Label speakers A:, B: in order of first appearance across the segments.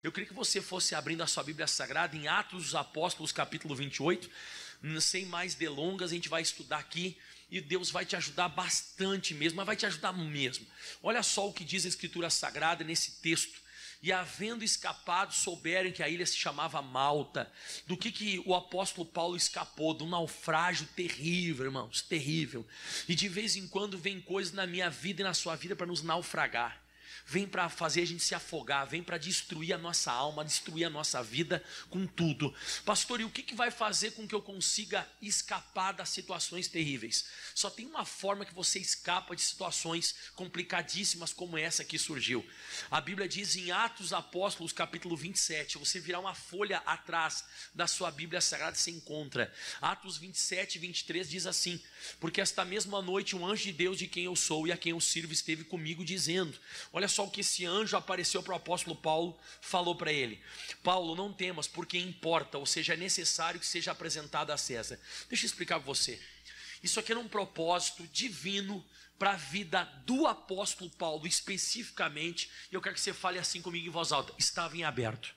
A: Eu queria que você fosse abrindo a sua Bíblia Sagrada em Atos dos Apóstolos, capítulo 28. Sem mais delongas, a gente vai estudar aqui e Deus vai te ajudar bastante mesmo, mas vai te ajudar mesmo. Olha só o que diz a Escritura Sagrada nesse texto. E havendo escapado, souberam que a ilha se chamava Malta. Do que o apóstolo Paulo escapou? De um naufrágio terrível, irmãos, terrível. E de vez em quando vem coisas na minha vida e na sua vida para nos naufragar. Vem para fazer a gente se afogar, vem para destruir a nossa alma, destruir a nossa vida com tudo. Pastor, e o que vai fazer com que eu consiga escapar das situações terríveis? Só tem uma forma que você escapa de situações complicadíssimas como essa que surgiu. A Bíblia diz em Atos dos Apóstolos, capítulo 27, você virar uma folha atrás da sua Bíblia Sagrada, você encontra. Atos 27 e 23 diz assim: porque esta mesma noite um anjo de Deus, de quem eu sou e a quem eu sirvo, esteve comigo dizendo... Olha só o que esse anjo apareceu para o apóstolo Paulo, falou para ele: Paulo, não temas, porque importa, ou seja, é necessário que seja apresentado a César. Deixa eu explicar para você. Isso aqui era um propósito divino para a vida do apóstolo Paulo, especificamente, e eu quero que você fale assim comigo em voz alta: estava em aberto.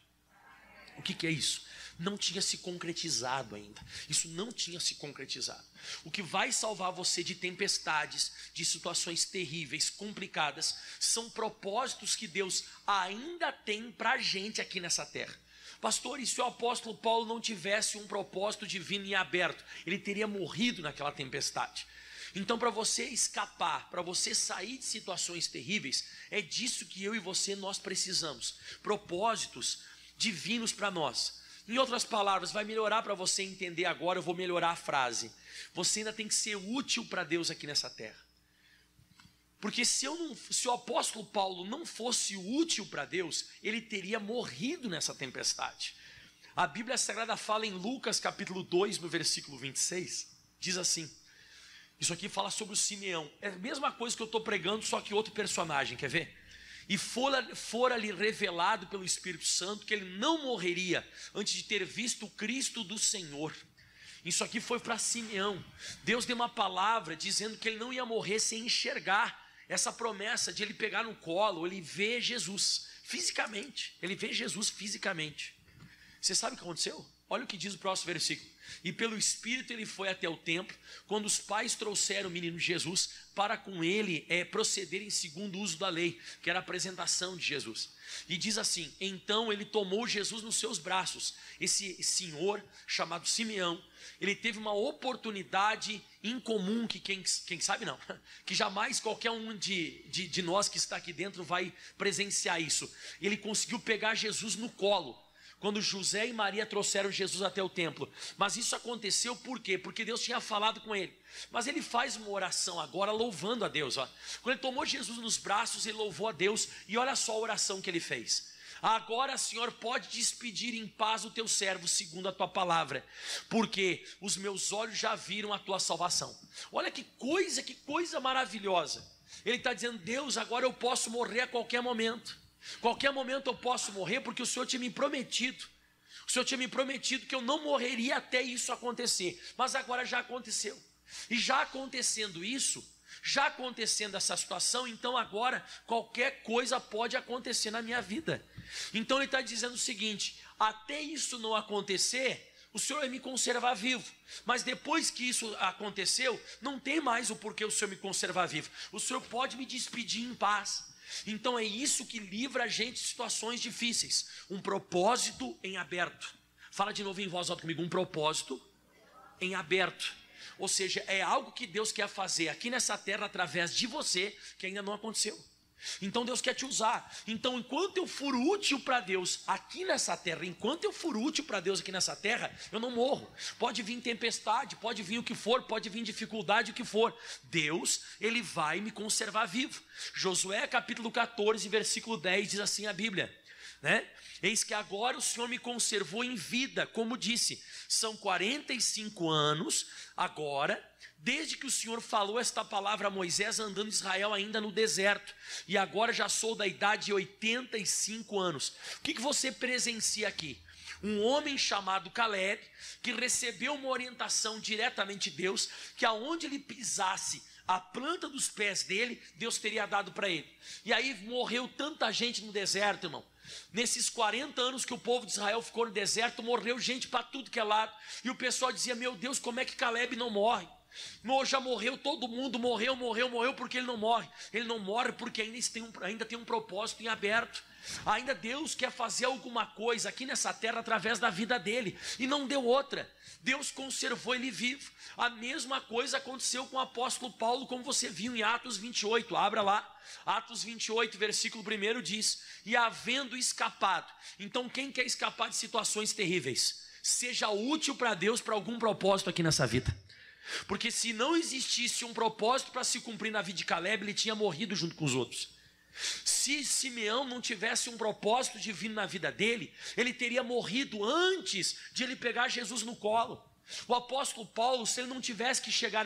A: O que é isso? Não tinha se concretizado ainda. Isso não tinha se concretizado. O que vai salvar você de tempestades, de situações terríveis, complicadas, são propósitos que Deus ainda tem para a gente aqui nessa terra. Pastor, e se o apóstolo Paulo não tivesse um propósito divino em aberto? Ele teria morrido naquela tempestade. Então, para você escapar, para você sair de situações terríveis, é disso que eu e você nós precisamos. Propósitos divinos para nós. Em outras palavras, vai melhorar para você entender agora, eu vou melhorar a frase. Você ainda tem que ser útil para Deus aqui nessa terra. Porque se o apóstolo Paulo não fosse útil para Deus, ele teria morrido nessa tempestade. A Bíblia Sagrada fala em Lucas capítulo 2, no versículo 26, diz assim, isso aqui fala sobre o Simeão. É a mesma coisa que eu estou pregando, só que outro personagem, quer ver? E fora-lhe revelado pelo Espírito Santo que ele não morreria antes de ter visto o Cristo do Senhor. Isso aqui foi para Simeão. Deus deu uma palavra dizendo que ele não ia morrer sem enxergar essa promessa de ele pegar no colo, ele ver Jesus fisicamente. Ele vê Jesus fisicamente. Você sabe o que aconteceu? Olha o que diz o próximo versículo. E pelo Espírito ele foi até o templo, quando os pais trouxeram o menino Jesus, para com ele procederem segundo o uso da lei, que era a apresentação de Jesus. E diz assim, então ele tomou Jesus nos seus braços. Esse senhor, chamado Simeão, ele teve uma oportunidade incomum, que quem sabe não, que jamais qualquer um de nós que está aqui dentro vai presenciar isso. Ele conseguiu pegar Jesus no colo, quando José e Maria trouxeram Jesus até o templo. Mas isso aconteceu por quê? Porque Deus tinha falado com ele. Mas ele faz uma oração agora louvando a Deus. Quando ele tomou Jesus nos braços, ele louvou a Deus. E olha só a oração que ele fez: agora, Senhor, pode despedir em paz o teu servo segundo a tua palavra, porque os meus olhos já viram a tua salvação. Olha que coisa maravilhosa. Ele está dizendo: Deus, agora eu posso morrer a qualquer momento. Qualquer momento eu posso morrer, porque o Senhor tinha me prometido. O Senhor tinha me prometido que eu não morreria até isso acontecer. Mas agora já aconteceu. E já acontecendo isso, já acontecendo essa situação, então agora qualquer coisa pode acontecer na minha vida. Então ele está dizendo o seguinte: até isso não acontecer, o Senhor vai me conservar vivo. Mas depois que isso aconteceu, não tem mais o porquê o Senhor me conservar vivo. O Senhor pode me despedir em paz. Então é isso que livra a gente de situações difíceis. Um propósito em aberto. Fala de novo em voz alta comigo: um propósito em aberto. Ou seja, é algo que Deus quer fazer aqui nessa terra através de você, que ainda não aconteceu. Então Deus quer te usar. Então enquanto eu for útil para Deus aqui nessa terra, enquanto eu for útil para Deus aqui nessa terra, eu não morro. Pode vir tempestade, pode vir o que for, pode vir dificuldade, o que for, Deus, Ele vai me conservar vivo. Josué capítulo 14 versículo 10 diz assim a Bíblia, né? Eis que agora o Senhor me conservou em vida, como disse, são 45 anos agora, desde que o Senhor falou esta palavra a Moisés, andando em Israel ainda no deserto, e agora já sou da idade de 85 anos. O que você presencia aqui? Um homem chamado Caleb, que recebeu uma orientação diretamente de Deus, que aonde ele pisasse, a planta dos pés dele, Deus teria dado para ele. E aí morreu tanta gente no deserto, irmão. Nesses 40 anos que o povo de Israel ficou no deserto, morreu gente para tudo que é lado. E o pessoal dizia, meu Deus, como é que Caleb não morre? Já morreu todo mundo, morreu, porque ele não morre. Ele não morre porque ainda tem um propósito em aberto. Ainda Deus quer fazer alguma coisa aqui nessa terra através da vida dele. E não deu outra. Deus conservou ele vivo. A mesma coisa aconteceu com o apóstolo Paulo, como você viu em Atos 28. Abra lá. Atos 28, versículo 1 diz: e havendo escapado. Então quem quer escapar de situações terríveis? Seja útil para Deus para algum propósito aqui nessa vida. Porque se não existisse um propósito para se cumprir na vida de Caleb, ele tinha morrido junto com os outros. Se Simeão não tivesse um propósito divino na vida dele, ele teria morrido antes de ele pegar Jesus no colo. O apóstolo Paulo, se ele não tivesse que chegar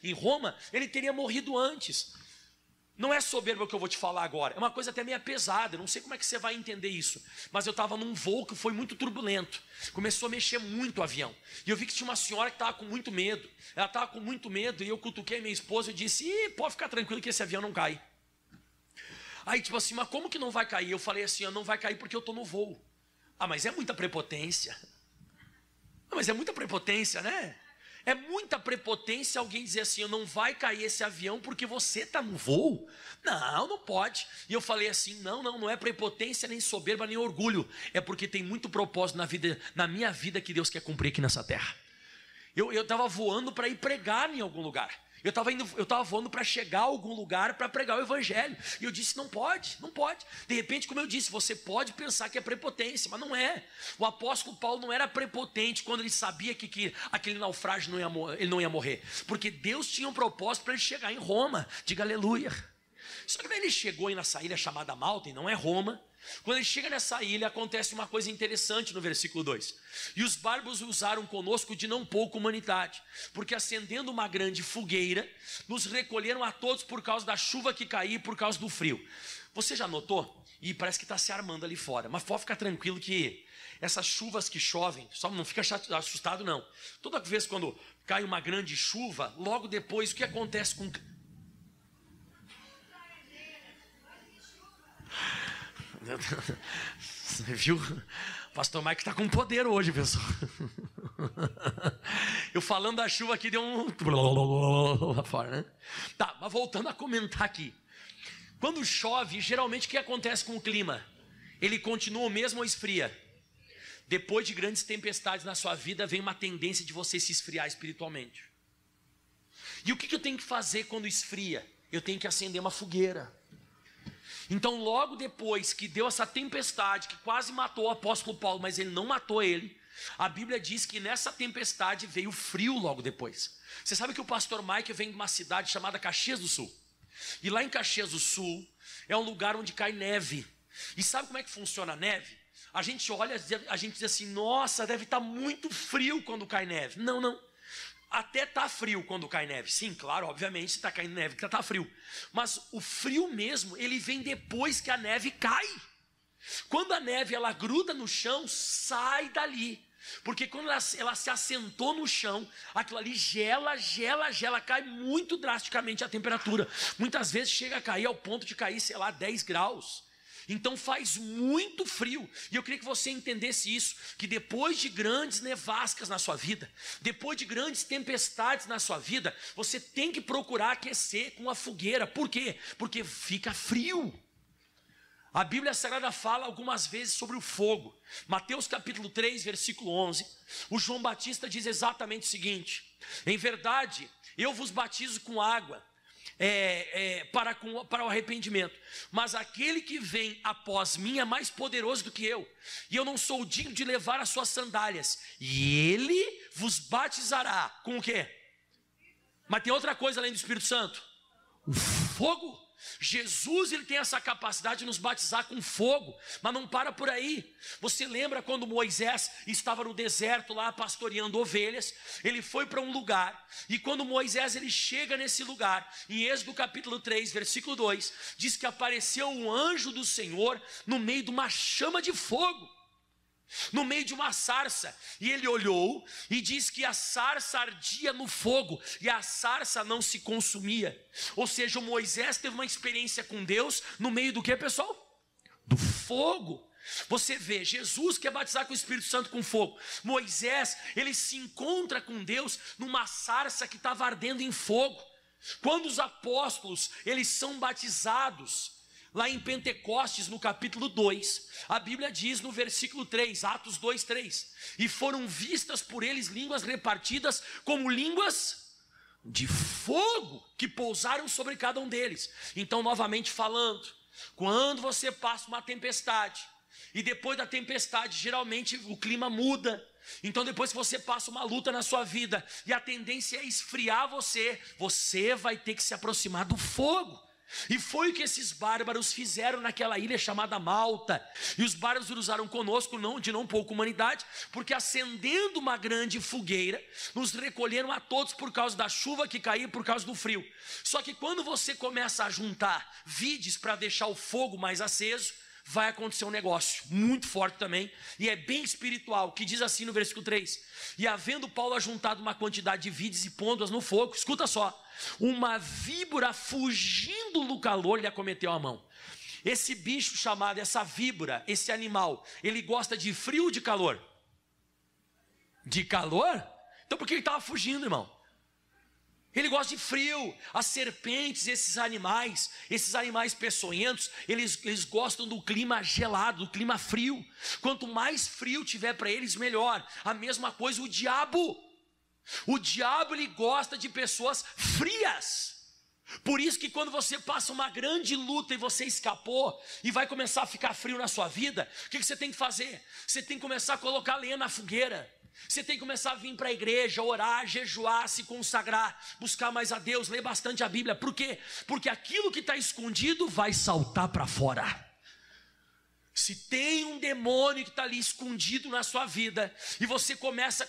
A: em Roma, ele teria morrido antes. Não é soberba o que eu vou te falar agora, é uma coisa até meio pesada, eu não sei como é que você vai entender isso. Mas eu estava num voo que foi muito turbulento, começou a mexer muito o avião. E eu vi que tinha uma senhora que estava com muito medo. Ela estava com muito medo e eu cutuquei minha esposa e disse, pode ficar tranquilo que esse avião não cai. Aí tipo assim, mas como que não vai cair? Eu falei assim, não vai cair porque eu estou no voo. Mas é muita prepotência. Mas é muita prepotência, né? É muita prepotência alguém dizer assim, não vai cair esse avião porque você está no voo. Não pode. E eu falei assim, não é prepotência, nem soberba, nem orgulho. É porque tem muito propósito na minha vida que Deus quer cumprir aqui nessa terra. Eu estava voando para ir pregar em algum lugar. Eu estava voando para chegar a algum lugar para pregar o evangelho. E eu disse, não pode. De repente, como eu disse, você pode pensar que é prepotência, mas não é. O apóstolo Paulo não era prepotente quando ele sabia que aquele naufrágio ele não ia morrer. Porque Deus tinha um propósito para ele chegar em Roma. Diga aleluia. Só que daí ele chegou aí nessa ilha chamada Malta, e não é Roma. Quando ele chega nessa ilha, acontece uma coisa interessante no versículo 2. E os bárbaros usaram conosco de não pouca humanidade, porque acendendo uma grande fogueira, nos recolheram a todos por causa da chuva que caía e por causa do frio. Você já notou? E parece que está se armando ali fora. Mas pode ficar tranquilo que essas chuvas que chovem, só não fica assustado não. Toda vez quando cai uma grande chuva, logo depois o que acontece com... Você viu? O pastor Mike está com poder hoje, pessoal. Eu falando da chuva aqui deu um... lá fora, né? Tá, mas voltando a comentar aqui. Quando chove, geralmente o que acontece com o clima? Ele continua o mesmo ou esfria? Depois de grandes tempestades na sua vida, vem uma tendência de você se esfriar espiritualmente. E o que eu tenho que fazer quando esfria? Eu tenho que acender uma fogueira. Então logo depois que deu essa tempestade, que quase matou o apóstolo Paulo, mas ele não matou ele, a Bíblia diz que nessa tempestade veio frio logo depois. Você sabe que o pastor Mike vem de uma cidade chamada Caxias do Sul. E lá em Caxias do Sul é um lugar onde cai neve. E sabe como é que funciona a neve? A gente olha, a gente diz assim, nossa, deve estar muito frio quando cai neve. Não. Até está frio quando cai neve. Sim, claro, obviamente, se está caindo neve, que está frio. Mas o frio mesmo, ele vem depois que a neve cai. Quando a neve ela gruda no chão, sai dali. Porque quando ela se assentou no chão, aquilo ali gela, cai muito drasticamente a temperatura. Muitas vezes chega a cair ao ponto de cair, 10 graus. Então faz muito frio. E eu queria que você entendesse isso, que depois de grandes nevascas na sua vida, depois de grandes tempestades na sua vida, você tem que procurar aquecer com a fogueira. Por quê? Porque fica frio. A Bíblia Sagrada fala algumas vezes sobre o fogo. Mateus capítulo 3, versículo 11. O João Batista diz exatamente o seguinte: em verdade, eu vos batizo com água para o arrependimento, mas aquele que vem após mim é mais poderoso do que eu, e eu não sou digno de levar as suas sandálias, e ele vos batizará com o quê? Mas tem outra coisa além do Espírito Santo: o fogo. Jesus, ele tem essa capacidade de nos batizar com fogo, mas não para por aí. Você lembra quando Moisés estava no deserto lá pastoreando ovelhas? Ele foi para um lugar, e quando Moisés ele chega nesse lugar, em Êxodo capítulo 3, versículo 2, diz que apareceu um anjo do Senhor no meio de uma chama de fogo. no meio de uma sarça, e ele olhou e diz que a sarça ardia no fogo, e a sarça não se consumia. Ou seja, o Moisés teve uma experiência com Deus no meio do que, pessoal? Do fogo. Você vê, Jesus quer batizar com o Espírito Santo com fogo. Moisés, ele se encontra com Deus numa sarça que estava ardendo em fogo. Quando os apóstolos, eles são batizados, lá em Pentecostes, no capítulo 2, a Bíblia diz no versículo 3, Atos 2, 3, e foram vistas por eles línguas repartidas como línguas de fogo, que pousaram sobre cada um deles. Então, novamente falando, quando você passa uma tempestade, e depois da tempestade, geralmente o clima muda. Então depois que você passa uma luta na sua vida, e a tendência é esfriar você vai ter que se aproximar do fogo. E foi o que esses bárbaros fizeram naquela ilha chamada Malta. E os bárbaros usaram conosco de não pouca humanidade, porque acendendo uma grande fogueira, nos recolheram a todos por causa da chuva que caía, por causa do frio. Só que quando você começa a juntar vides para deixar o fogo mais aceso, vai acontecer um negócio muito forte também, e é bem espiritual, que diz assim no versículo 3, e havendo Paulo ajuntado uma quantidade de vides e pondo-as no fogo, escuta só, uma víbora fugindo do calor lhe acometeu a mão. Esse bicho chamado, essa víbora, esse animal, ele gosta de frio ou de calor? De calor? Então por que ele estava fugindo, irmão? Ele gosta de frio. As serpentes, esses animais peçonhentos, eles gostam do clima gelado, do clima frio. Quanto mais frio tiver para eles, melhor. A mesma coisa o diabo. O diabo, ele gosta de pessoas frias. Por isso que quando você passa uma grande luta e você escapou, e vai começar a ficar frio na sua vida, o que você tem que fazer? Você tem que começar a colocar lenha na fogueira. Você tem que começar a vir para a igreja, orar, jejuar, se consagrar, buscar mais a Deus, ler bastante a Bíblia. Por quê? Porque aquilo que está escondido vai saltar para fora. Se tem um demônio que está ali escondido na sua vida, e você começa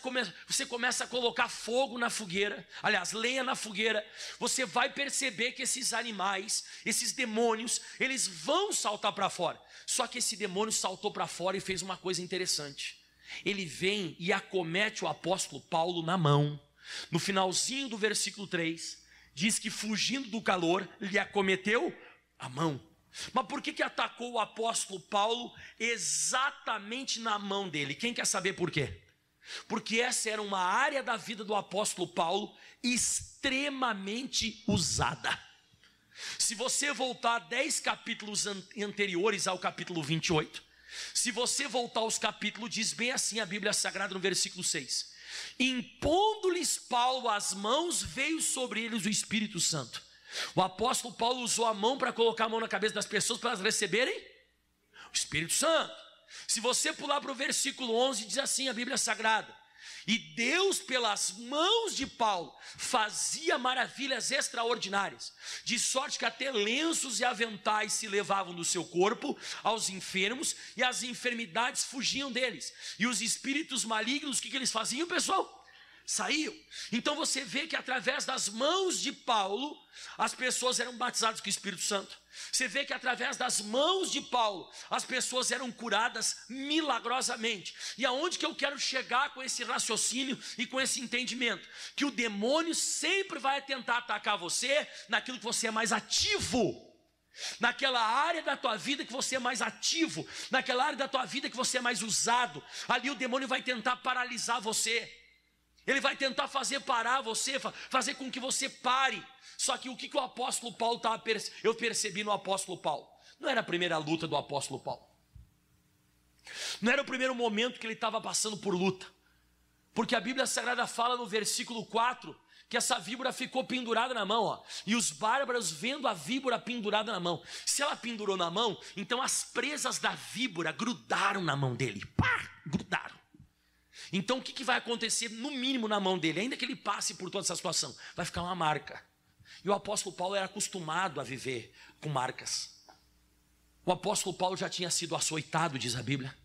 A: a colocar fogo na fogueira, aliás, lenha na fogueira, você vai perceber que esses animais, esses demônios, eles vão saltar para fora. Só que esse demônio saltou para fora e fez uma coisa interessante. Ele vem e acomete o apóstolo Paulo na mão. No finalzinho do versículo 3, diz que fugindo do calor, lhe acometeu a mão. Mas por que atacou o apóstolo Paulo exatamente na mão dele? Quem quer saber por quê? Porque essa era uma área da vida do apóstolo Paulo extremamente usada. Se você voltar 10 capítulos anteriores ao capítulo 28, se você voltar aos capítulos, diz bem assim a Bíblia Sagrada no versículo 6: impondo-lhes Paulo as mãos, veio sobre eles o Espírito Santo. O apóstolo Paulo usou a mão para colocar a mão na cabeça das pessoas para elas receberem o Espírito Santo. Se você pular para o versículo 11, diz assim a Bíblia Sagrada: e Deus pelas mãos de Paulo fazia maravilhas extraordinárias, de sorte que até lenços e aventais se levavam do seu corpo aos enfermos, e as enfermidades fugiam deles, e os espíritos malignos, o que eles faziam, pessoal? Saíam. Então você vê que através das mãos de Paulo, as pessoas eram batizadas com o Espírito Santo. Você vê que através das mãos de Paulo, as pessoas eram curadas milagrosamente. E aonde que eu quero chegar com esse raciocínio e com esse entendimento? Que o demônio sempre vai tentar atacar você naquilo que você é mais ativo, naquela área da tua vida que você é mais ativo, naquela área da tua vida que você é mais usado. Ali o demônio vai tentar paralisar você. Ele vai tentar fazer parar você, fazer com que você pare. Só que o que o apóstolo Paulo estava eu percebi no apóstolo Paulo? Não era a primeira luta do apóstolo Paulo. Não era o primeiro momento que ele estava passando por luta. Porque a Bíblia Sagrada fala no versículo 4 que essa víbora ficou pendurada na mão, ó, e os bárbaros vendo a víbora pendurada na mão. Se ela pendurou na mão, então as presas da víbora grudaram na mão dele. Pá, grudaram. Então o que vai acontecer no mínimo na mão dele? Ainda que ele passe por toda essa situação, vai ficar uma marca. E o apóstolo Paulo era acostumado a viver com marcas. O apóstolo Paulo já tinha sido açoitado, diz a Bíblia.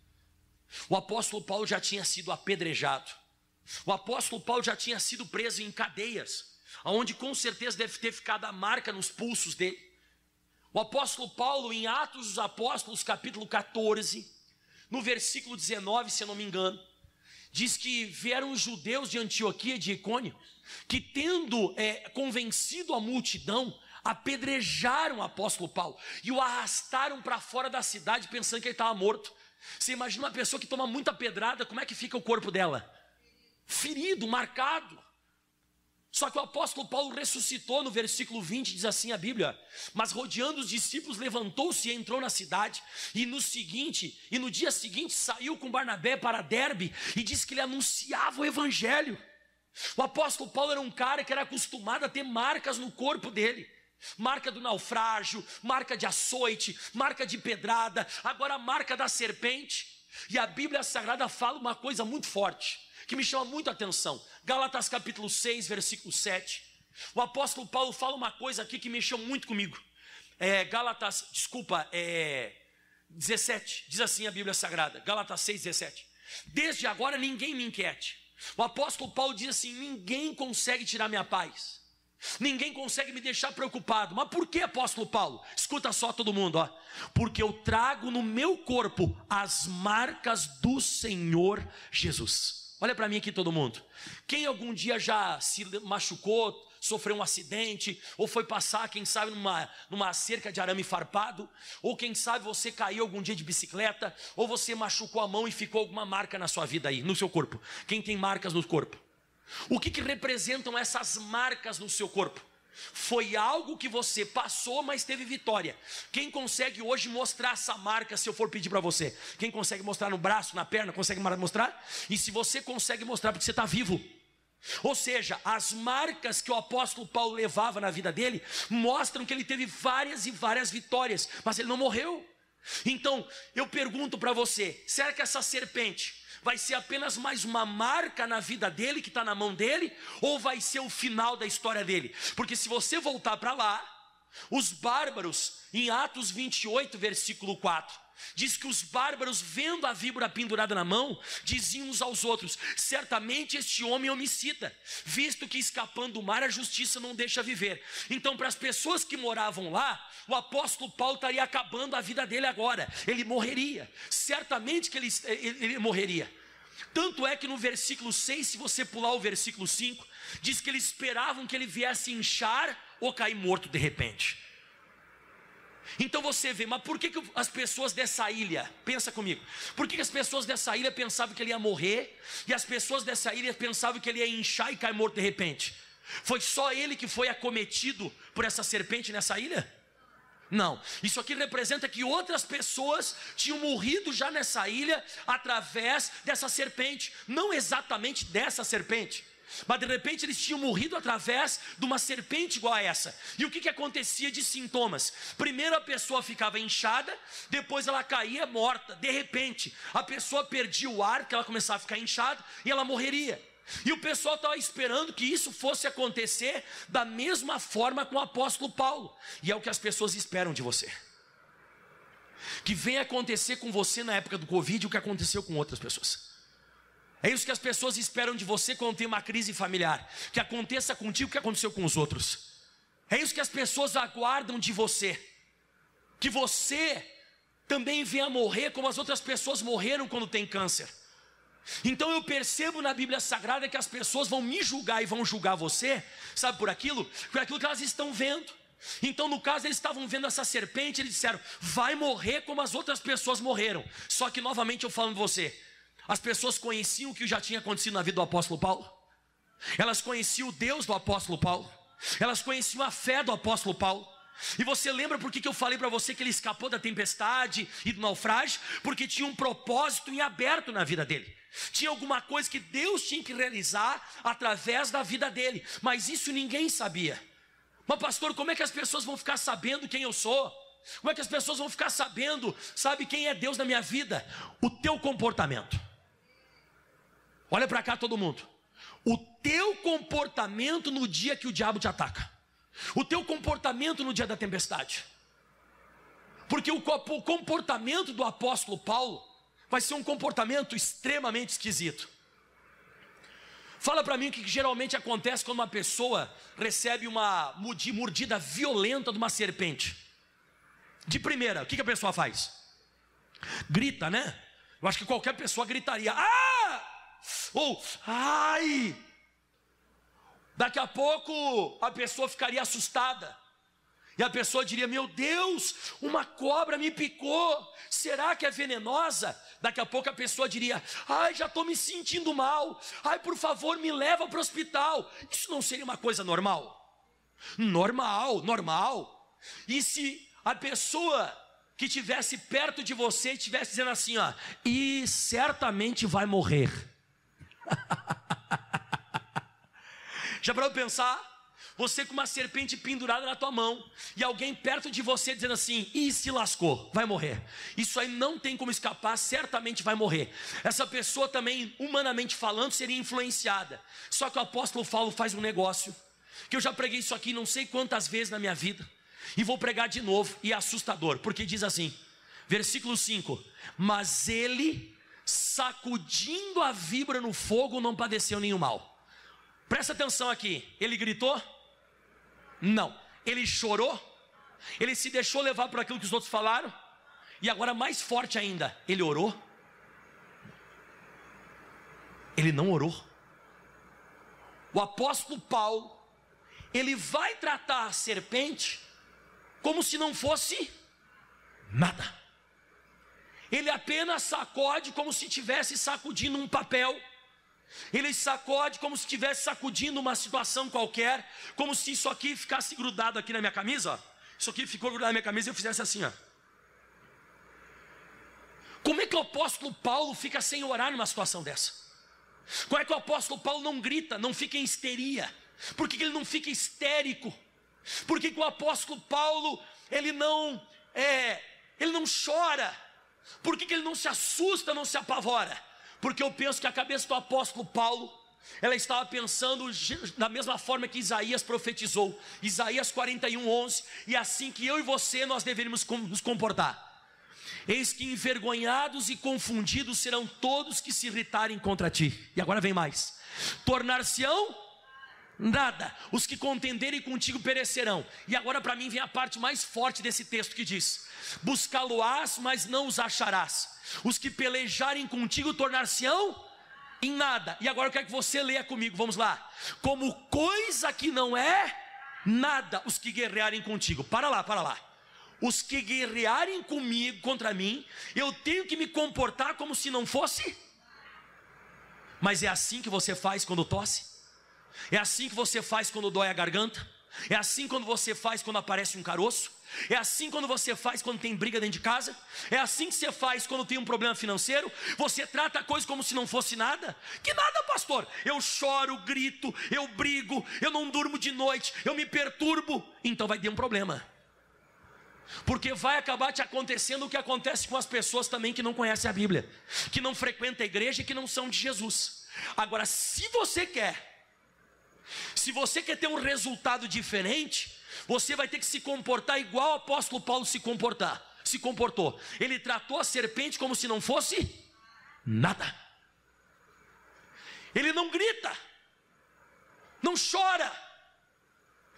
A: O apóstolo Paulo já tinha sido apedrejado. O apóstolo Paulo já tinha sido preso em cadeias, onde com certeza deve ter ficado a marca nos pulsos dele. O apóstolo Paulo, em Atos dos Apóstolos, capítulo 14, no versículo 19, se eu não me engano, diz que vieram os judeus de Antioquia, de Icônio, que tendo convencido a multidão, apedrejaram o apóstolo Paulo e o arrastaram para fora da cidade pensando que ele estava morto. Você imagina uma pessoa que toma muita pedrada, como é que fica o corpo dela? Ferido, marcado. Só que o apóstolo Paulo ressuscitou. No versículo 20 diz assim a Bíblia: mas rodeando os discípulos, levantou-se e entrou na cidade, e no dia seguinte saiu com Barnabé para Derbe, e disse que ele anunciava o evangelho. O apóstolo Paulo era um cara que era acostumado a ter marcas no corpo dele, marca do naufrágio, marca de açoite, marca de pedrada, agora a marca da serpente. E a Bíblia Sagrada fala uma coisa muito forte, que me chama muito a atenção. Gálatas capítulo 6, versículo 7. O apóstolo Paulo fala uma coisa aqui que mexeu muito comigo. 17, diz assim a Bíblia Sagrada, Gálatas 6, 17. Desde agora ninguém me inquiete. O apóstolo Paulo diz assim: ninguém consegue tirar minha paz, ninguém consegue me deixar preocupado. Mas por que, apóstolo Paulo? Escuta só todo mundo, ó. Porque eu trago no meu corpo as marcas do Senhor Jesus. Olha para mim aqui todo mundo. Quem algum dia já se machucou, sofreu um acidente, ou foi passar, quem sabe, numa cerca de arame farpado, ou quem sabe você caiu algum dia de bicicleta, ou você machucou a mão e ficou alguma marca na sua vida aí, no seu corpo. Quem tem marcas no corpo? O que representam essas marcas no seu corpo? Foi algo que você passou, mas teve vitória. Quem consegue hoje mostrar essa marca, se eu for pedir para você? Quem consegue mostrar no braço, na perna? Consegue mostrar? E se você consegue mostrar, porque você está vivo. Ou seja, as marcas que o apóstolo Paulo levava na vida dele mostram que ele teve várias e várias vitórias, mas ele não morreu. Então, eu pergunto para você: será que essa serpente vai ser apenas mais uma marca na vida dele, que está na mão dele, ou vai ser o final da história dele? Porque se você voltar para lá, os bárbaros, em Atos 28, versículo 4, diz que os bárbaros, vendo a víbora pendurada na mão, diziam uns aos outros: certamente este homem é homicida, visto que escapando do mar a justiça não deixa viver. Então, para as pessoas que moravam lá, o apóstolo Paulo estaria acabando a vida dele agora. Ele morreria, certamente que ele morreria. Tanto é que no versículo 6, se você pular o versículo 5, diz que eles esperavam que ele viesse inchar ou cair morto de repente. Então você vê, mas por que as pessoas dessa ilha, pensa comigo, por que as pessoas dessa ilha pensavam que ele ia morrer, e as pessoas dessa ilha pensavam que ele ia inchar e cair morto de repente? Foi só ele que foi acometido por essa serpente nessa ilha? Não, isso aqui representa que outras pessoas tinham morrido já nessa ilha através dessa serpente. Não exatamente dessa serpente, mas de repente eles tinham morrido através de uma serpente igual a essa. E o que acontecia de sintomas? Primeiro a pessoa ficava inchada, depois ela caía morta. De repente a pessoa perdia o ar, porque ela começava a ficar inchada, e ela morreria. E o pessoal estava esperando que isso fosse acontecer da mesma forma com o apóstolo Paulo. E é o que as pessoas esperam de você, que venha acontecer com você na época do Covid o que aconteceu com outras pessoas. É isso que as pessoas esperam de você quando tem uma crise familiar, que aconteça contigo o que aconteceu com os outros. É isso que as pessoas aguardam de você, que você também venha morrer como as outras pessoas morreram quando tem câncer. Então eu percebo na Bíblia Sagrada que as pessoas vão me julgar e vão julgar você, sabe por aquilo? Por aquilo que elas estão vendo. Então no caso eles estavam vendo essa serpente, eles disseram: vai morrer como as outras pessoas morreram. Só que novamente eu falo com você, as pessoas conheciam o que já tinha acontecido na vida do apóstolo Paulo, elas conheciam o Deus do apóstolo Paulo, elas conheciam a fé do apóstolo Paulo. E você lembra por que eu falei para você que ele escapou da tempestade e do naufrágio? Porque tinha um propósito em aberto na vida dele. Tinha alguma coisa que Deus tinha que realizar através da vida dele, mas isso ninguém sabia. Mas pastor, como é que as pessoas vão ficar sabendo quem eu sou? Como é que as pessoas vão ficar sabendo, sabe, quem é Deus na minha vida? O teu comportamento. Olha para cá todo mundo. O teu comportamento no dia que o diabo te ataca, o teu comportamento no dia da tempestade. Porque o comportamento do apóstolo Paulo vai ser um comportamento extremamente esquisito. Fala para mim o que geralmente acontece quando uma pessoa recebe uma mordida violenta de uma serpente. De primeira, o que a pessoa faz? Grita, né? Eu acho que qualquer pessoa gritaria, ah! Ou, ai! Daqui a pouco a pessoa ficaria assustada. E a pessoa diria, meu Deus, uma cobra me picou. Será que é venenosa? Daqui a pouco a pessoa diria, ai, já estou me sentindo mal. Ai, por favor, me leva para o hospital. Isso não seria uma coisa normal? Normal. E se a pessoa que estivesse perto de você estivesse dizendo assim, ó, e certamente vai morrer. Já parou para pensar? Você com uma serpente pendurada na tua mão e alguém perto de você dizendo assim, e se lascou, vai morrer. Isso aí não tem como escapar, certamente vai morrer. Essa pessoa também, humanamente falando, seria influenciada. Só que o apóstolo Paulo faz um negócio, que eu já preguei isso aqui não sei quantas vezes na minha vida, e vou pregar de novo, e é assustador, porque diz assim, versículo 5, mas ele, sacudindo a víbora no fogo, não padeceu nenhum mal. Presta atenção aqui, ele gritou? Não. Ele chorou? Ele se deixou levar por aquilo que os outros falaram? E agora mais forte ainda, ele orou? Ele não orou. O apóstolo Paulo, ele vai tratar a serpente como se não fosse nada. Ele apenas sacode como se estivesse sacudindo um papel. Ele sacode como se estivesse sacudindo uma situação qualquer, como se isso aqui ficasse grudado aqui na minha camisa, ó. Isso aqui ficou grudado na minha camisa e eu fizesse assim, ó. Como é que o apóstolo Paulo fica sem orar numa situação dessa? Como é que o apóstolo Paulo não grita, não fica em histeria? Por que ele não fica histérico? Por que o apóstolo Paulo, ele não chora? Por que ele não se assusta, não se apavora? Porque eu penso que a cabeça do apóstolo Paulo, ela estava pensando da mesma forma que Isaías profetizou, Isaías 41:11, e assim que eu e você nós deveríamos nos comportar. Eis que envergonhados e confundidos serão todos que se irritarem contra ti. E agora vem mais, tornar-se-ão nada, os que contenderem contigo perecerão. E agora para mim vem a parte mais forte desse texto que diz, buscá-lo-ás, mas não os acharás. Os que pelejarem contigo tornar-se-ão em nada. E agora eu quero que você leia comigo, vamos lá. Como coisa que não é nada, os que guerrearem contigo. Para lá. Os que guerrearem comigo, contra mim, eu tenho que me comportar como se não fosse. Mas é assim que você faz quando tosse? É assim que você faz quando dói a garganta? É assim quando você faz quando aparece um caroço? É assim quando você faz quando tem briga dentro de casa? É assim que você faz quando tem um problema financeiro? Você trata a coisa como se não fosse nada? Que nada, pastor? Eu choro, grito, eu brigo, eu não durmo de noite, eu me perturbo. Então vai ter um problema, porque vai acabar te acontecendo o que acontece com as pessoas também que não conhecem a Bíblia, que não frequentam a igreja e que não são de Jesus. Agora, se você quer ter um resultado diferente, você vai ter que se comportar igual o apóstolo Paulo se comportou. Ele tratou a serpente como se não fosse nada. Ele não grita, não chora,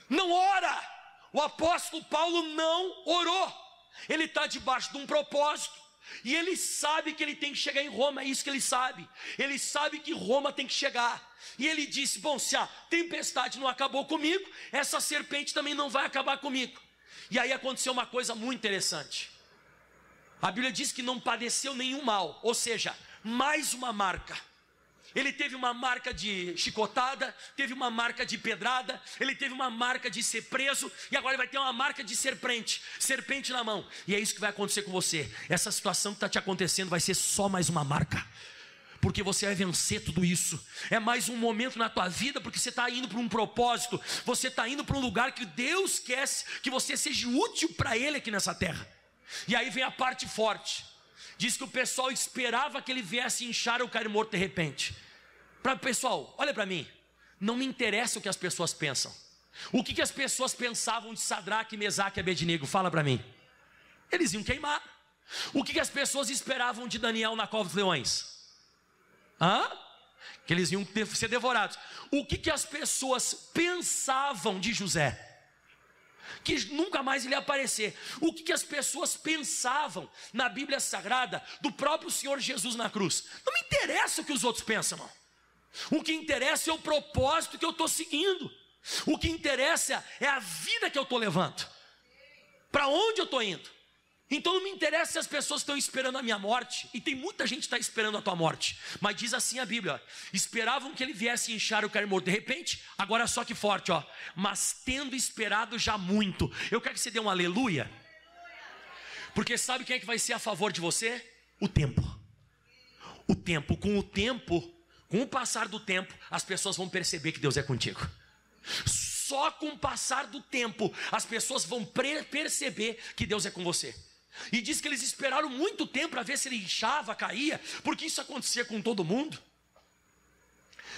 A: não ora. O apóstolo Paulo não orou. Ele está debaixo de um propósito, e ele sabe que ele tem que chegar em Roma. É isso que ele sabe. Ele sabe que Roma tem que chegar. E ele disse, bom, se a tempestade não acabou comigo, essa serpente também não vai acabar comigo. E aí aconteceu uma coisa muito interessante. A Bíblia diz que não padeceu nenhum mal, ou seja, mais uma marca. Ele teve uma marca de chicotada, teve uma marca de pedrada, ele teve uma marca de ser preso, e agora ele vai ter uma marca de serpente na mão. E é isso que vai acontecer com você. Essa situação que está te acontecendo vai ser só mais uma marca, porque você vai vencer tudo isso. É mais um momento na tua vida, porque você está indo para um propósito, você está indo para um lugar que Deus quer que você seja útil para Ele aqui nessa terra. E aí vem a parte forte. Diz que o pessoal esperava que ele viesse inchar ou cair morto de repente. Pessoal, olha para mim, não me interessa o que as pessoas pensam. O que as pessoas pensavam de Sadraque, Mesaque e Abednego? Fala para mim. Eles iam queimar. O que as pessoas esperavam de Daniel na cova dos leões? Que eles iam ser devorados. O que as pessoas pensavam de José? que nunca mais ele ia aparecer. O que as pessoas pensavam na Bíblia Sagrada do próprio Senhor Jesus na cruz? Não me interessa o que os outros pensam, irmão. O que interessa é o propósito que eu estou seguindo. O que interessa é a vida que eu estou levando. Para onde eu estou indo? Então não me interessa se as pessoas estão esperando a minha morte. E tem muita gente que está esperando a tua morte. Mas diz assim a Bíblia, ó, esperavam que ele viesse inchar o cair morto. De repente, agora só que forte, ó. Mas tendo esperado já muito. Eu quero que você dê um aleluia. Porque sabe quem é que vai ser a favor de você? O tempo. O tempo. Com o passar do tempo, as pessoas vão perceber que Deus é contigo. Só com o passar do tempo, as pessoas vão perceber que Deus é com você. E diz que eles esperaram muito tempo para ver se ele inchava, caía, porque isso acontecia com todo mundo.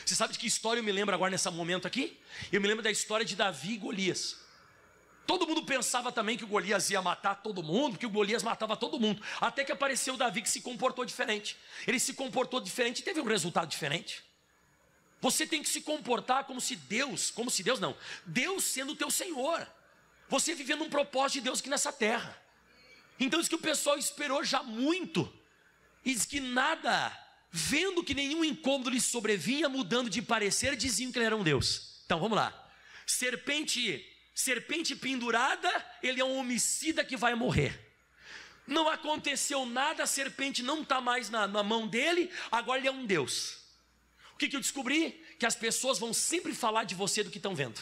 A: Você sabe de que história eu me lembro agora nesse momento aqui? Eu me lembro da história de Davi e Golias. Todo mundo pensava também que o Golias ia matar todo mundo, que o Golias matava todo mundo. Até que apareceu o Davi que se comportou diferente. Ele se comportou diferente e teve um resultado diferente. Você tem que se comportar como se Deus não, Deus sendo o teu Senhor. Você vivendo um propósito de Deus aqui nessa terra. Então diz que o pessoal esperou já muito. E diz que nada, vendo que nenhum incômodo lhe sobrevinha, mudando de parecer, diziam que ele era um Deus. Então vamos lá. Serpente pendurada, ele é um homicida que vai morrer. Não aconteceu nada, a serpente não está mais na mão dele, agora ele é um Deus. O que eu descobri? Que as pessoas vão sempre falar de você do que estão vendo.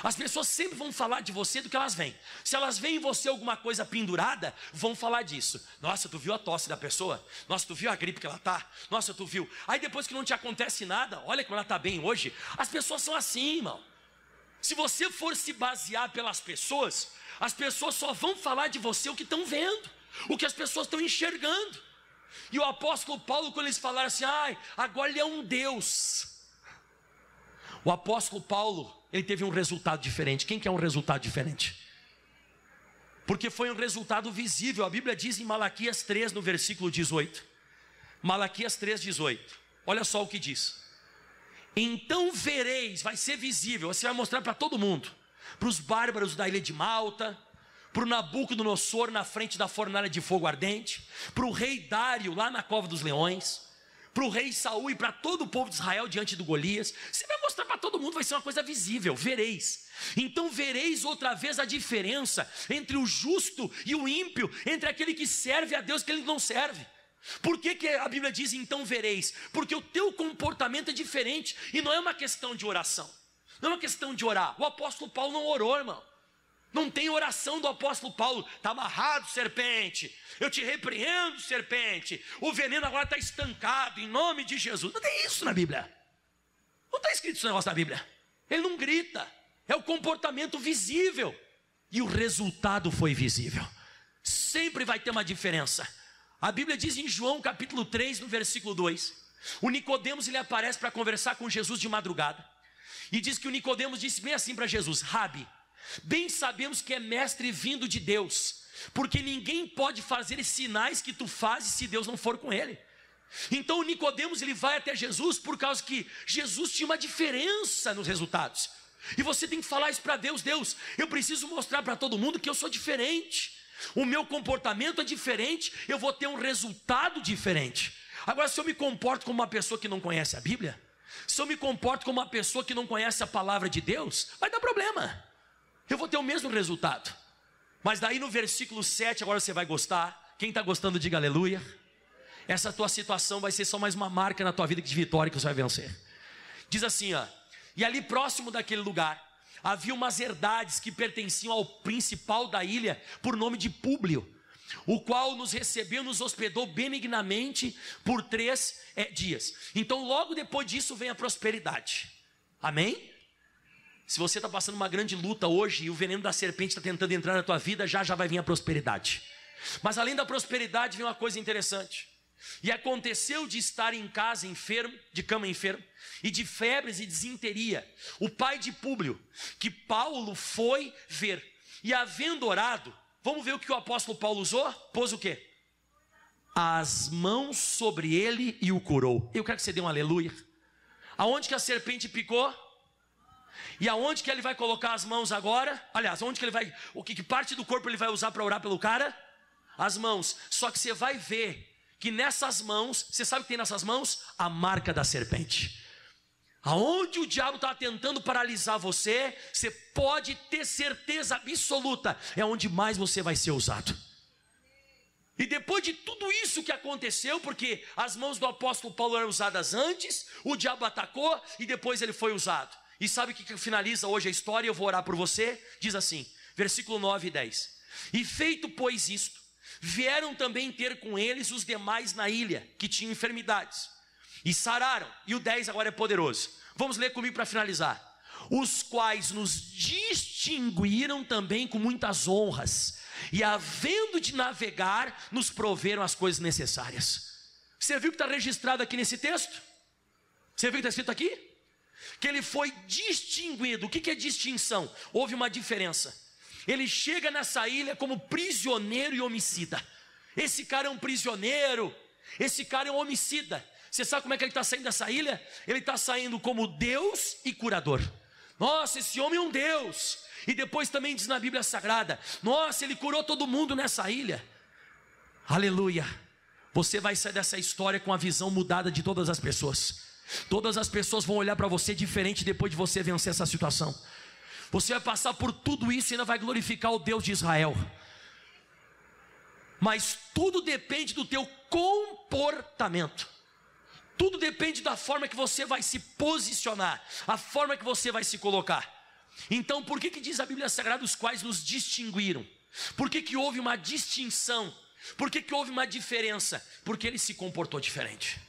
A: As pessoas sempre vão falar de você do que elas veem. Se elas veem em você alguma coisa pendurada, vão falar disso. Nossa, tu viu a tosse da pessoa? Nossa, tu viu a gripe que ela está? Nossa, tu viu? Aí depois que não te acontece nada, olha como ela está bem hoje. As pessoas são assim, irmão. Se você for se basear pelas pessoas, as pessoas só vão falar de você o que estão vendo, o que as pessoas estão enxergando. E o apóstolo Paulo, quando eles falaram assim, agora ele é um Deus. O apóstolo Paulo, ele teve um resultado diferente. Quem quer um resultado diferente? Porque foi um resultado visível. A Bíblia diz em Malaquias 3, no versículo 18. Malaquias 3, 18. Olha só o que diz. Então vereis, vai ser visível, você vai mostrar para todo mundo. Para os bárbaros da ilha de Malta, para o Nabucodonosor na frente da fornalha de fogo ardente, para o rei Dário lá na cova dos leões, para o rei Saul e para todo o povo de Israel diante do Golias. Você vai mostrar para todo mundo, vai ser uma coisa visível, vereis. Então vereis outra vez a diferença entre o justo e o ímpio, entre aquele que serve a Deus e aquele que não serve. Por que a Bíblia diz então vereis? Porque o teu comportamento é diferente. E não é uma questão de oração, não é uma questão de orar. O apóstolo Paulo não orou, irmão. Não tem oração do apóstolo Paulo. Está amarrado, serpente, eu te repreendo, serpente, o veneno agora está estancado em nome de Jesus. Não tem isso na Bíblia. Não está escrito esse negócio na Bíblia. Ele não grita. É o comportamento visível. E o resultado foi visível. Sempre vai ter uma diferença. A Bíblia diz em João capítulo 3, no versículo 2, o Nicodemos ele aparece para conversar com Jesus de madrugada, e diz que o Nicodemos disse bem assim para Jesus: Rabi, bem sabemos que é mestre vindo de Deus, porque ninguém pode fazer sinais que tu fazes se Deus não for com ele. Então o Nicodemos ele vai até Jesus, por causa que Jesus tinha uma diferença nos resultados, e você tem que falar isso para Deus: Deus, eu preciso mostrar para todo mundo que eu sou diferente. O meu comportamento é diferente, eu vou ter um resultado diferente. Agora, se eu me comporto como uma pessoa que não conhece a Bíblia, se eu me comporto como uma pessoa que não conhece a palavra de Deus, vai dar problema. Eu vou ter o mesmo resultado. Mas daí no versículo 7, agora você vai gostar. Quem está gostando, diga aleluia. Essa tua situação vai ser só mais uma marca na tua vida de vitória que você vai vencer. Diz assim, e ali próximo daquele lugar havia umas herdades que pertenciam ao principal da ilha, por nome de Públio, o qual nos recebeu, nos hospedou benignamente por 3 dias. Então logo depois disso vem a prosperidade. Amém? Se você está passando uma grande luta hoje e o veneno da serpente está tentando entrar na tua vida, já vai vir a prosperidade. Mas além da prosperidade vem uma coisa interessante. E aconteceu de estar em casa enfermo, de cama enfermo, e de febres e desinteria, o pai de Públio, que Paulo foi ver, e havendo orado, vamos ver o que o apóstolo Paulo usou? Pôs o quê? As mãos sobre ele e o curou. Eu quero que você dê um aleluia. Aonde que a serpente picou? E aonde que ele vai colocar as mãos agora? Aliás, onde que ele vai, que parte do corpo ele vai usar para orar pelo cara? As mãos. Só que você vai ver que nessas mãos, você sabe o que tem nessas mãos? A marca da serpente. Aonde o diabo está tentando paralisar você, você pode ter certeza absoluta, é onde mais você vai ser usado. E depois de tudo isso que aconteceu, porque as mãos do apóstolo Paulo eram usadas antes, o diabo atacou e depois ele foi usado. E sabe o que finaliza hoje a história? Eu vou orar por você. Diz assim, versículo 9 e 10. E feito pois isto, vieram também ter com eles os demais na ilha, que tinham enfermidades, e sararam. E o 10 agora é poderoso. Vamos ler comigo para finalizar. Os quais nos distinguiram também com muitas honras, e havendo de navegar, nos proveram as coisas necessárias. Você viu que está registrado aqui nesse texto? Você viu que está escrito aqui? Que ele foi distinguido. O que é distinção? Houve uma diferença. Ele chega nessa ilha como prisioneiro e homicida. Esse cara é um prisioneiro, esse cara é um homicida. Você sabe como é que ele está saindo dessa ilha? Ele está saindo como Deus e curador. Nossa, esse homem é um Deus. E depois também diz na Bíblia Sagrada, nossa, ele curou todo mundo nessa ilha. Aleluia. Você vai sair dessa história com a visão mudada de todas as pessoas. Todas as pessoas vão olhar para você diferente depois de você vencer essa situação. Você vai passar por tudo isso e ainda vai glorificar o Deus de Israel. Mas tudo depende do teu comportamento. Tudo depende da forma que você vai se posicionar, a forma que você vai se colocar. Então, por que diz a Bíblia Sagrada os quais nos distinguiram? Por que houve uma distinção? Por que houve uma diferença? Porque ele se comportou diferente.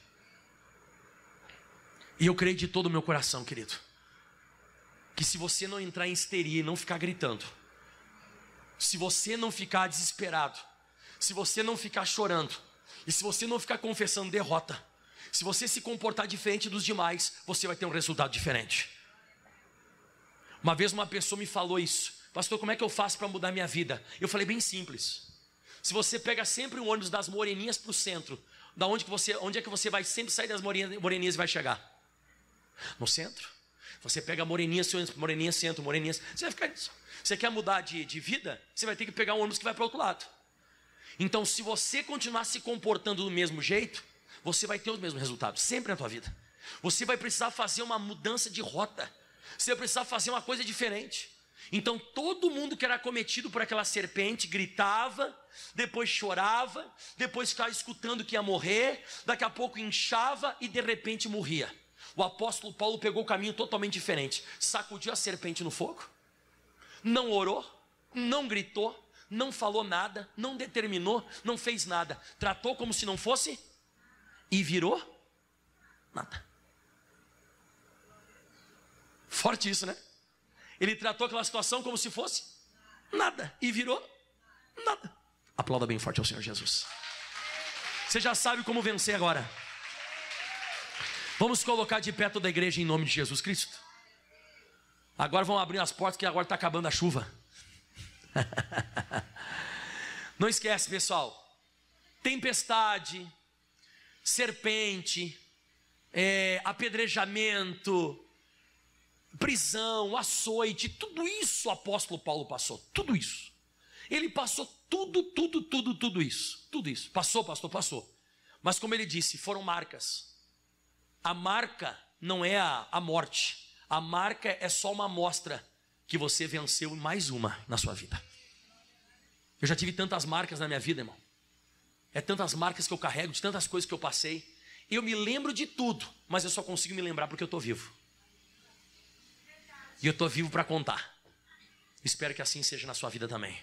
A: E eu creio de todo o meu coração, querido, que se você não entrar em histeria e não ficar gritando, se você não ficar desesperado, se você não ficar chorando, e se você não ficar confessando derrota, se você se comportar diferente dos demais, você vai ter um resultado diferente. Uma vez uma pessoa me falou isso: pastor, como é que eu faço para mudar minha vida? Eu falei, bem simples. Se você pega sempre um ônibus das Moreninhas para o centro, onde é que você vai sempre sair das Moreninhas e vai chegar? No centro. Você pega Moreninha, Moreninha centro, Moreninha. Você vai ficar nisso. Você quer mudar de vida? Você vai ter que pegar um ônibus que vai para o outro lado. Então, se você continuar se comportando do mesmo jeito, você vai ter os mesmos resultados sempre na tua vida. Você vai precisar fazer uma mudança de rota. Você vai precisar fazer uma coisa diferente. Então todo mundo que era acometido por aquela serpente gritava, depois chorava, depois ficava escutando que ia morrer, daqui a pouco inchava e de repente morria. O apóstolo Paulo pegou o caminho totalmente diferente. Sacudiu a serpente no fogo, não orou, não gritou, não falou nada, não determinou, não fez nada. Tratou como se não fosse e virou nada. Forte isso, né? Ele tratou aquela situação como se fosse nada e virou nada. Aplauda bem forte ao Senhor Jesus. Você já sabe como vencer agora. Vamos colocar de pé toda a igreja em nome de Jesus Cristo. Agora vamos abrir as portas, que agora está acabando a chuva. Não esquece, pessoal. Tempestade, serpente, apedrejamento, prisão, açoite, tudo isso o apóstolo Paulo passou. Tudo isso. Ele passou tudo isso. Tudo isso. Passou, pastor, passou. Mas como ele disse, foram marcas. A marca não é a morte. A marca é só uma amostra que você venceu mais uma na sua vida. Eu já tive tantas marcas na minha vida, irmão. É tantas marcas que eu carrego, de tantas coisas que eu passei. Eu me lembro de tudo, mas eu só consigo me lembrar porque eu estou vivo. E eu estou vivo para contar. Espero que assim seja na sua vida também.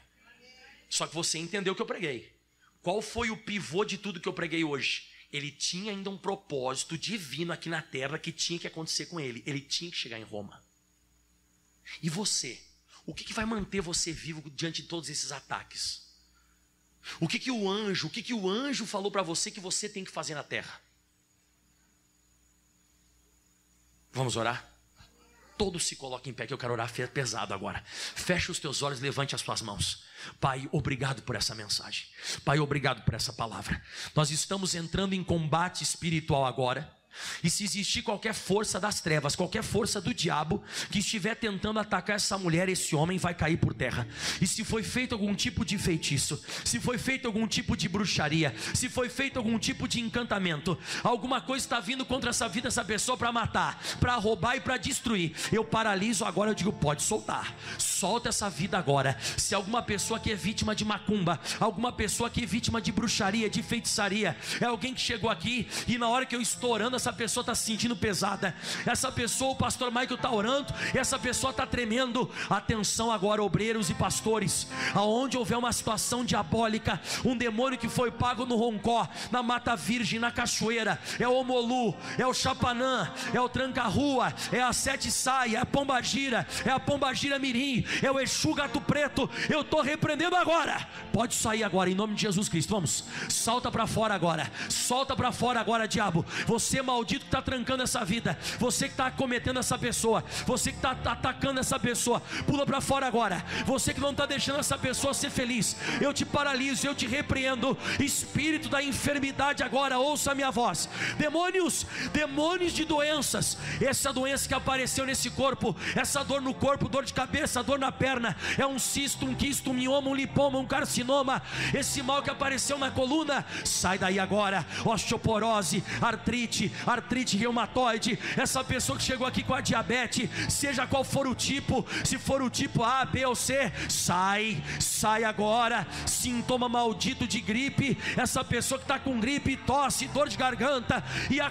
A: Só que você entendeu o que eu preguei. Qual foi o pivô de tudo que eu preguei hoje? Ele tinha ainda um propósito divino aqui na terra que tinha que acontecer com ele. Ele tinha que chegar em Roma. E você? O que vai manter você vivo diante de todos esses ataques? O que o anjo falou para você que você tem que fazer na terra? Vamos orar? Todos se coloquem em pé, que eu quero orar pesado agora. Feche os teus olhos, levante as suas mãos. Pai, obrigado por essa mensagem. Pai, obrigado por essa palavra. Nós estamos entrando em combate espiritual agora. E se existir qualquer força das trevas, qualquer força do diabo que estiver tentando atacar essa mulher, esse homem vai cair por terra. E se foi feito algum tipo de feitiço, se foi feito algum tipo de bruxaria, se foi feito algum tipo de encantamento, alguma coisa está vindo contra essa vida, essa pessoa, para matar, para roubar e para destruir, eu paraliso agora. Eu digo: pode soltar, solta essa vida agora. Se alguma pessoa que é vítima de macumba, alguma pessoa que é vítima de bruxaria, de feitiçaria, é alguém que chegou aqui e na hora que eu estou orando, essa pessoa está se sentindo pesada, essa pessoa, o pastor Michael está orando, essa pessoa está tremendo. Atenção agora, obreiros e pastores, aonde houver uma situação diabólica, um demônio que foi pago no Roncó, na Mata Virgem, na Cachoeira, é o Omolu, é o Chapanã, é o Tranca-Rua, é a Sete Saia, é a Pombagira, é a Pombagira Mirim, é o Exu Gato Preto, eu estou repreendendo agora. Pode sair agora, em nome de Jesus Cristo. Vamos, salta para fora agora, solta para fora agora, diabo. Você maldito que está trancando essa vida, você que está cometendo essa pessoa, você que está atacando essa pessoa, pula para fora agora. Você que não está deixando essa pessoa ser feliz, eu te paraliso, eu te repreendo. Espírito da enfermidade, agora ouça a minha voz. Demônios de doenças, essa doença que apareceu nesse corpo, essa dor no corpo, dor de cabeça, dor na perna, é um cisto, um quisto, um mioma, um lipoma, um carcinoma, esse mal que apareceu na coluna, sai daí agora. Osteoporose, artrite reumatoide, essa pessoa que chegou aqui com a diabetes, seja qual for o tipo, se for o tipo A, B ou C, sai agora. Sintoma maldito de gripe, essa pessoa que está com gripe, tosse, dor de garganta, e a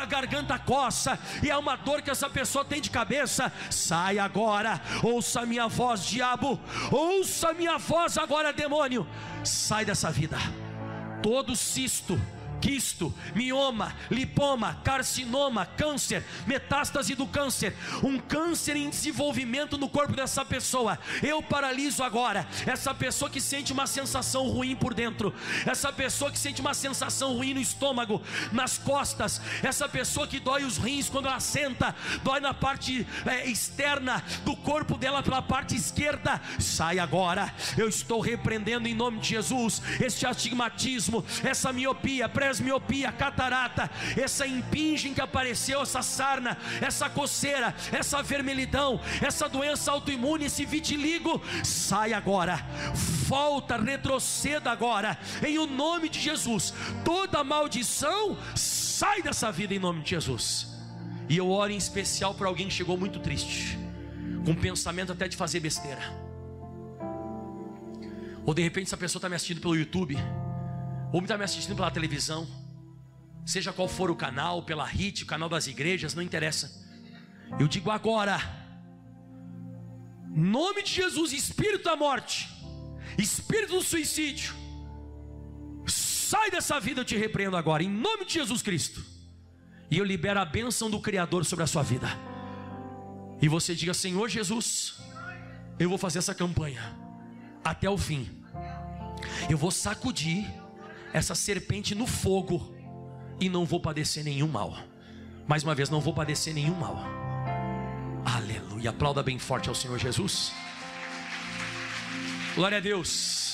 A: garganta coça, e é uma dor que essa pessoa tem de cabeça, sai agora. Ouça a minha voz, diabo, ouça a minha voz agora, demônio, sai dessa vida. Todo cisto, quisto, mioma, lipoma, carcinoma, câncer, metástase do câncer, um câncer em desenvolvimento no corpo dessa pessoa, eu paraliso agora. Essa pessoa que sente uma sensação ruim por dentro, essa pessoa que sente uma sensação ruim no estômago, nas costas, essa pessoa que dói os rins quando ela senta, dói na parte externa do corpo dela, pela parte esquerda, sai agora. Eu estou repreendendo em nome de Jesus este astigmatismo, essa miopia, presmiopia, catarata, essa impingem que apareceu, essa sarna, essa coceira, essa vermelhidão, essa doença autoimune, esse vitiligo, sai agora. Volta, retroceda agora, em o nome de Jesus. Toda maldição sai dessa vida em nome de Jesus. E eu oro em especial para alguém que chegou muito triste, com pensamento até de fazer besteira, ou de repente essa pessoa está me assistindo pelo YouTube, ou está me assistindo pela televisão, seja qual for o canal, pela HIT, o canal das igrejas, não interessa. Eu digo agora, nome de Jesus, espírito da morte, espírito do suicídio, sai dessa vida, eu te repreendo agora, em nome de Jesus Cristo. E eu libero a bênção do Criador sobre a sua vida. E você diga: Senhor Jesus, eu vou fazer essa campanha até o fim. Eu vou sacudir essa serpente no fogo e não vou padecer nenhum mal. Mais uma vez, não vou padecer nenhum mal. Aleluia. Aplauda bem forte ao Senhor Jesus. Glória a Deus.